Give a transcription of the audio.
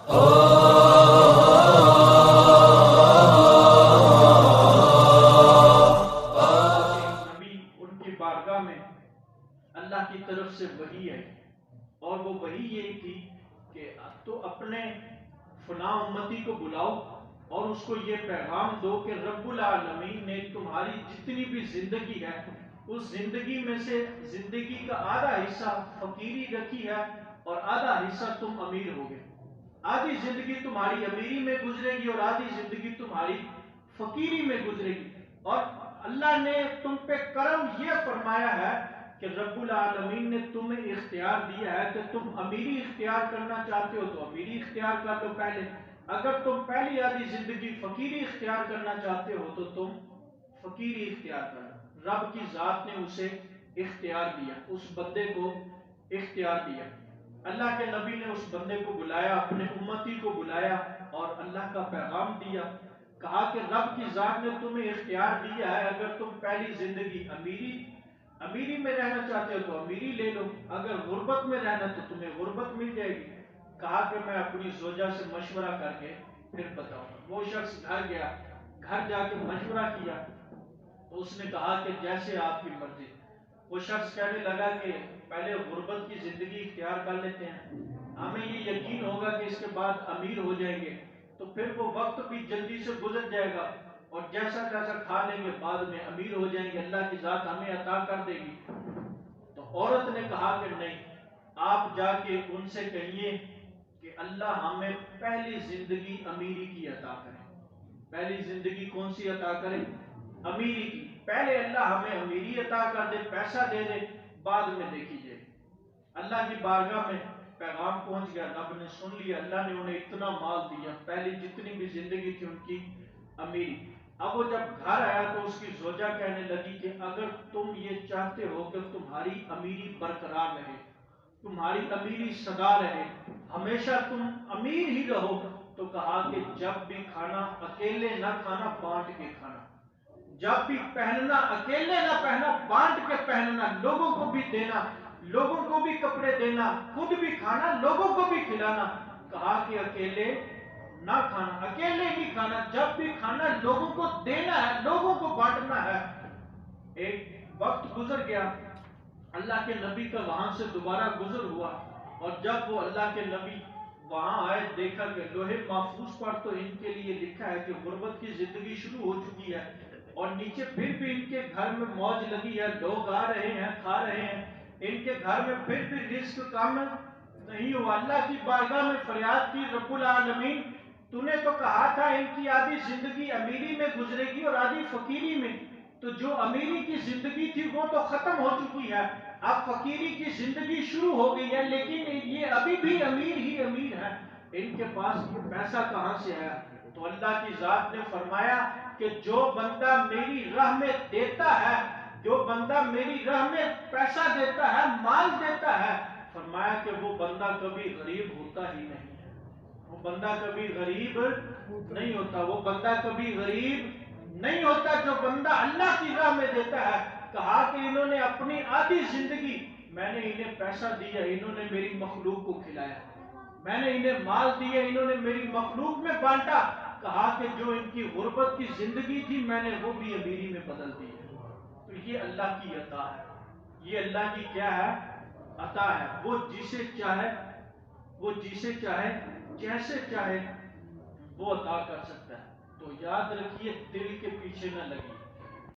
نبی ان کی بارگاہ میں اللہ کی طرف سے وحی ہے، اور وہ وحی یہ تھی کہ تو اپنے فلاں امتی کو بلاؤ اور اس کو یہ پیغام دو کہ رب العالمین نے تمہاری جتنی بھی زندگی ہے اس زندگی میں سے زندگی کا آدھا حصہ فقیری رکھی ہے اور آدھا حصہ تم امیر ہوگے۔ آدھی زندگی تمہاری امیری میں گزرے گی اور آدھی زندگی تمہاری فقیری میں گزرے گی، اور اللہ نے تم پہ کرم یہ فرمایا ہے کہ رب العالمین نے تمہیں اختیار دیا ہے کہ تم امیری اختیار کرنا چاہتے ہو تو امیری اختیار کر لو پہلے، اگر تم پہلی آدھی زندگی فقیری اختیار کرنا چاہتے ہو تو تم فقیری اختیار کر لو۔ رب کی ذات نے اسے اختیار دیا، اس بندے کو اختیار دیا۔ اللہ کے نبی نے اس بندے کو بلایا، اپنے امتی کو بلایا اور اللہ کا پیغام دیا، کہا کہ رب کی ذات نے تمہیں اختیار دیا ہے، اگر تم پہلی زندگی امیری میں رہنا چاہتے ہو تو امیری لے لو، اگر غربت میں رہنا تو تمہیں غربت مل جائے گی۔ کہا کہ میں اپنی زوجہ سے مشورہ کر کے پھر بتاؤں۔ وہ شخص گھر گیا، گھر جا کے مشورہ کیا تو اس نے کہا کہ جیسے آپ کی مرضی۔ وہ شخص کہنے لگا کہ پہلے غربت کی زندگی اختیار کر لیتے ہیں، ہمیں یہ یقین ہوگا کہ اس کے بعد امیر ہو جائیں گے تو پھر وہ وقت بھی جلدی سے گزر جائے گا اور جیسا جیسا کھا لیں گے بعد میں امیر ہو جائیں گے، اللہ کی ذات ہمیں عطا کر دے گی۔ تو عورت نے کہا کہ نہیں، آپ جا کے ان سے کہیے کہ اللہ ہمیں پہلی زندگی امیری کی عطا کرے۔ پہلی زندگی کون سی عطا کرے؟ امیری کی۔ پہلے اللہ ہمیں امیری عطا کر دے، پیسہ دے دے، بعد میں دیکھی جائے۔ اللہ کی بارگاہ میں پیغام پہنچ گیا، رب نے سن لیا، اللہ نے انہیں اتنا مال دیا، پہلی جتنی بھی زندگی تھی ان کی امیری۔ اب وہ جب گھر آیا تو اس کی زوجہ کہنے لگی کہ اگر تم یہ چاہتے ہو کہ تمہاری امیری برقرار رہے، تمہاری امیری سدا رہے، ہمیشہ تم امیر ہی رہو، تو کہا کہ جب بھی کھانا اکیلے نہ کھانا، بانٹ کے کھانا، جب بھی پہننا اکیلے نہ پہننا، بانٹ کے پہننا، لوگوں کو بھی دینا، لوگوں کو بھی کپڑے دینا، خود بھی کھانا، لوگوں کو بھی کھلانا۔ کہا کہ اکیلے نہ کھانا، اکیلے نہیں کھانا، جب بھی کھانا لوگوں کو دینا ہے، لوگوں کو بانٹنا ہے۔ ایک وقت گزر گیا، اللہ کے نبی کا وہاں سے دوبارہ گزر ہوا، اور جب وہ اللہ کے نبی وہاں آئے دیکھا کہ لوہے محفوظ پر تو ان کے لیے لکھا ہے کہ غربت کی زندگی شروع ہو چکی ہے، اور نیچے پھر بھی ان کے گھر میں موج لگی ہے، لوگ آ رہے ہیں، کھا رہے ہیں، ان کے گھر میں پھر بھی رزق کم نہیں ہوا۔ اللہ کی بارگاہ میں فریاد کی، رب العالمین تو نے تو کہا تھا ان کی آدھی زندگی امیری میں گزرے گی اور آدھی فقیری میں، تو جو امیری کی زندگی تھی وہ تو ختم ہو چکی ہے، اب فقیری کی زندگی شروع ہو گئی ہے، لیکن یہ ابھی بھی امیر ہی امیر ہے، ان کے پاس یہ پیسہ کہاں سے آیا؟ تو اللہ کی ذات نے فرمایا کہ جو بندہ میری راہ میں دیتا ہے، جو بندہ میری راہ میں پیسہ دیتا ہے، مال دیتا ہے، فرمایا کہ وہ بندہ کبھی غریب ہوتا ہی نہیں ہے، وہ بندہ کبھی غریب نہیں ہوتا، وہ بندہ کبھی غریب نہیں ہوتا جو بندہ اللہ کی راہ میں دیتا ہے۔ کہا کہ انہوں نے اپنی آدھی زندگی، میں نے انہیں پیسہ دیا، انہوں نے میری مخلوق کو کھلایا، میں نے انہیں مال دیا، انہوں نے میری مخلوق میں بانٹا۔ کہا کہ جو ان کی غربت کی زندگی تھی میں نے وہ بھی امیری میں بدل دی ہے۔ تو یہ اللہ کی عطا ہے، یہ اللہ کی کیا ہے؟ عطا ہے۔ وہ جسے چاہے، وہ جسے چاہے جیسے چاہے وہ عطا کر سکتا ہے۔ تو یاد رکھیے، دل کے پیچھے نہ لگیے۔